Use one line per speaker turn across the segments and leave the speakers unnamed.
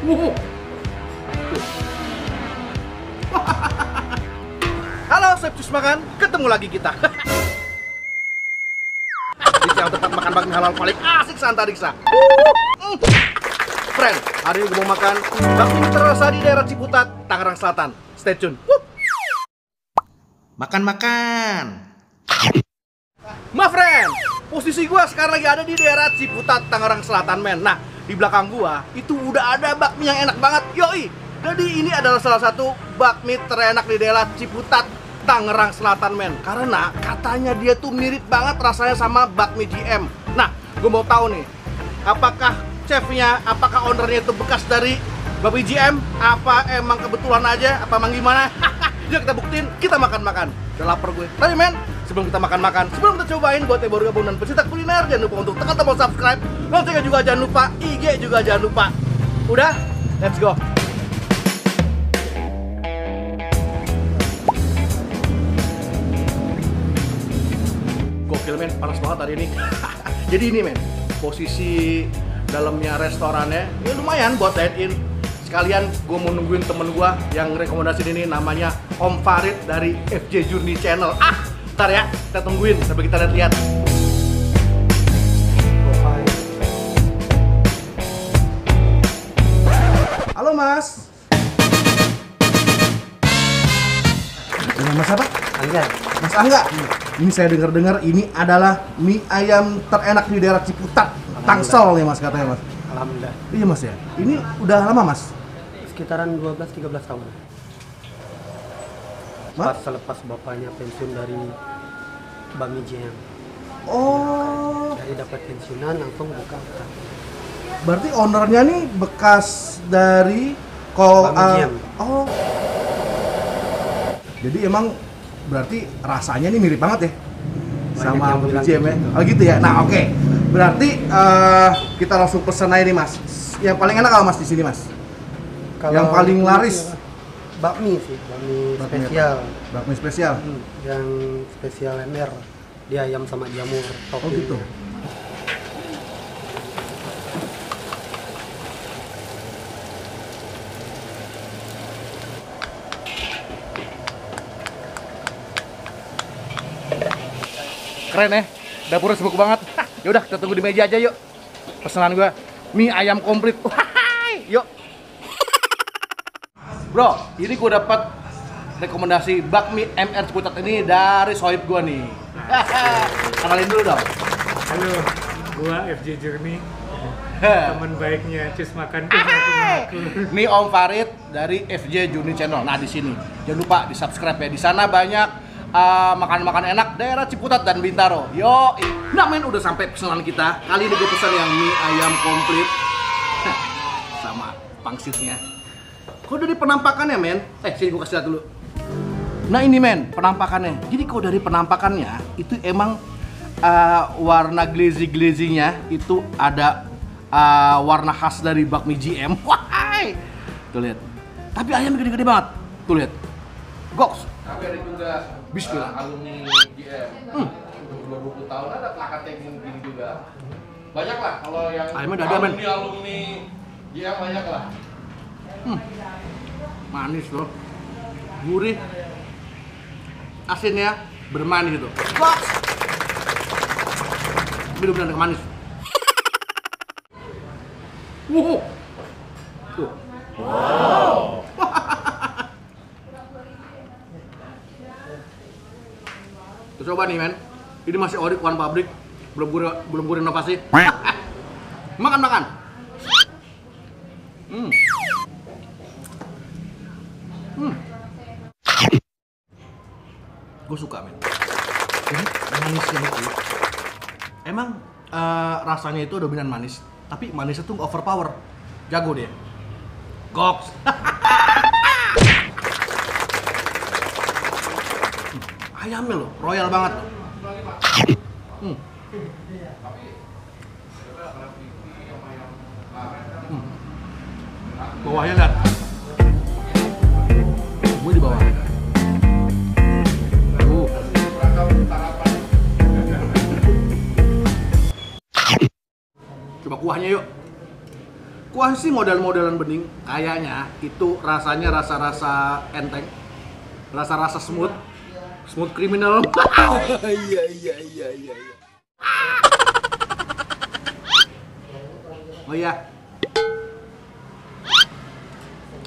Wuh. Halo, Septus Makan, ketemu lagi kita. Di channel tempat makan bakmi halal paling asik seantariksa. Friend, hari ini gue mau makan bakmi terasa di daerah Ciputat, Tangerang Selatan. Stay tune. Makan-makan. Ma friend, posisi gua sekarang lagi ada di daerah Ciputat, Tangerang Selatan, men. Nah, di belakang gua itu udah ada bakmi yang enak banget. Yoi. Jadi ini adalah salah satu bakmi terenak di daerah Ciputat, Tangerang Selatan, men. Karena katanya dia tuh mirip banget rasanya sama bakmi GM. Nah, gua mau tahu nih, apakah chefnya, apakah ownernya itu bekas dari bakmi GM? Apa emang kebetulan aja? Apa emang gimana? Yuk kita buktiin, kita makan-makan. Udah lapar gue. Tapi men, sebelum kita makan-makan, sebelum kita cobain, buat yang baru gabung dan pecinta kuliner, jangan lupa untuk tekan tombol subscribe. Loncengnya juga jangan lupa, IG juga jangan lupa. Udah? Let's go. Gokil men, panas banget hari ini. Jadi ini men, posisi dalamnya restorannya, ya lumayan buat dine in. Sekalian gue mau nungguin temen gue yang rekomendasiin ini, namanya Om Farid dari FJ Journey Channel. Ntar ya, kita tungguin sampai kita lihat-lihat. Halo Mas. Nama Mas apa?
Angga.
Mas Angga. Ini saya dengar-dengar ini adalah mie ayam terenak di daerah Ciputat, Tangsel nih Mas katanya Mas.
Alhamdulillah.
Iya Mas ya. Ini udah lama Mas?
Sekitaran 12-13 tahun. Pas selepas bapaknya pensiun dari Bakmi JM.
Oh.
Jadi dapat pensiunan langsung buka.
Berarti ownernya nih bekas dari
Bakmi JM.
Oh. Jadi emang berarti rasanya nih mirip banget ya sama Bakmi JM ya.
Gitu.
Oh gitu ya. Nah, oke. Berarti kita langsung pesen aja nih Mas. Yang paling enak apa Mas di sini Mas? Yang paling laris?
Bakmi sih, bakmi spesial.
Bakmi spesial?
Yang spesial ember. Dia ayam sama jamur.
Oh gitu. Keren ya, dapurnya sibuk banget. Yaudah, kita tunggu di meja aja yuk. Pesanan gua, mie ayam komplit. Yuk. Bro, ini gue dapat rekomendasi bakmi MR Ciputat ini dari sohib gue nih. Kenalin dulu dong.
Halo, gua FJ Journey, teman baiknya Cus Makan tuh ngaku-ngaku.
Ini Om Farid dari FJ Journey Channel. Nah di sini jangan lupa di subscribe ya. Di sana banyak makan-makan enak daerah Ciputat dan Bintaro. Yo, nah men udah sampai pesanan kita. Kali ini gue pesan yang mie ayam komplit sama pangsitnya. Kok dari penampakannya men? Sini gue kasih lihat dulu. Nah ini men, penampakannya. Jadi kok dari penampakannya itu emang warna glazy-glazynya itu ada warna khas dari bakmi GM. Wahai, tuh lihat. Tapi ayamnya gede-gede banget. Tuh lihat. Goks.
Tapi ada juga
Bismillah.
Alumni GM. 20 tahun ada plakatnya gini juga. Banyak lah kalau yang
Ayamnya dada, men.
alumni GM banyak lah.
Manis loh, gurih, asinnya bermanis gitu. Goks. Bener-bener manis. Wow. Tuh. Wow. Tuh, coba nih men, ini masih ori one pabrik, belum gue renovasi. Makan. Gue suka men. Ini manisnya itu emang rasanya itu dominan manis, tapi manisnya tuh overpower. Jago dia. Goks. Ayamnya loh, royal banget. Bawahnya lihat. Gue di bawah. Coba kuahnya yuk. Kuah sih model-modelan bening, kayaknya itu rasanya rasa-rasa enteng, rasa-rasa smooth criminal. Iya. Oh iya,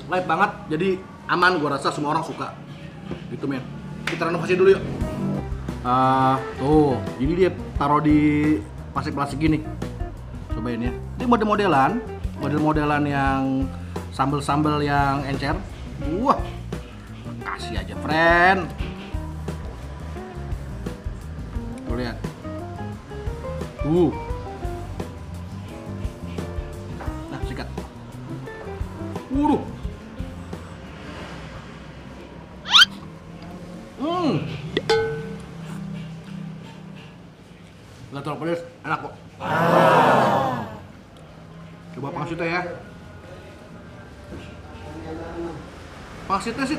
light banget, jadi aman, gua rasa semua orang suka. Gitu men. Kita renovasi dulu yuk. Tuh, ini dia taruh di plastik-plastik gini. Cobain ya. Ini model-modelan yang sambel-sambel yang encer. Wah, kasih aja, friend. Tuh lihat. Nah, sikat. Waduh. Nggak terlalu pedas, enak kok. Coba pangsitnya ya. Pangsitnya sih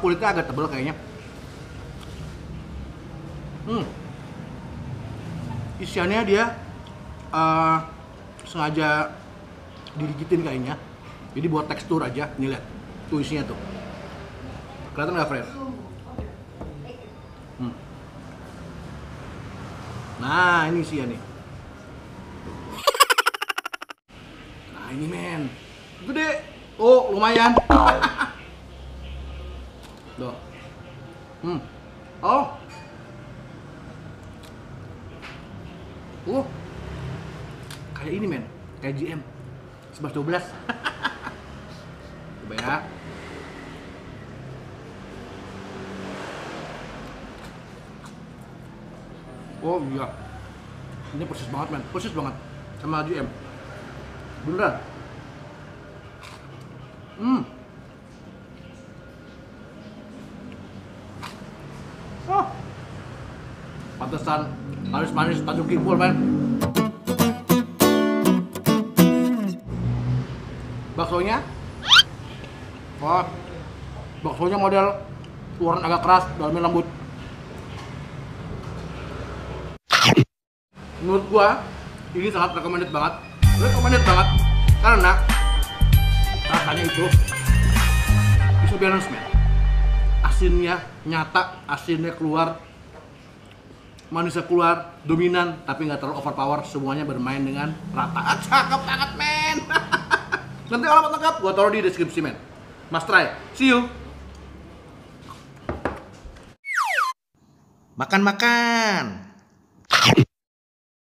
kulitnya agak tebal kayaknya. Isiannya dia sengaja digigitin kayaknya. Jadi buat tekstur aja. Nih lihat, tuh isinya tuh. Kelihatan nggak, friend? Nah, ini sih ya nih. Nah, ini men. Gede. Oh, lumayan. Tuh. Oh. Kayak ini men. Kayak GM 11-12. Coba ya. Oh iya, ini persis banget men, persis banget sama GM, beneran. Oh, pantesan manis-manis Tanjung Kipul men. Baksonya, baksonya model luaran agak keras, dalamnya lembut. Menurut gua ini sangat recommended banget karena rasanya itu bisa balance man. Asinnya nyata, asinnya keluar, manisnya keluar, dominan tapi nggak terlalu overpower, semuanya bermain dengan rata. Cakep banget men. Nanti alamat lengkap gua taruh di deskripsi men. Must try. See you. Makan.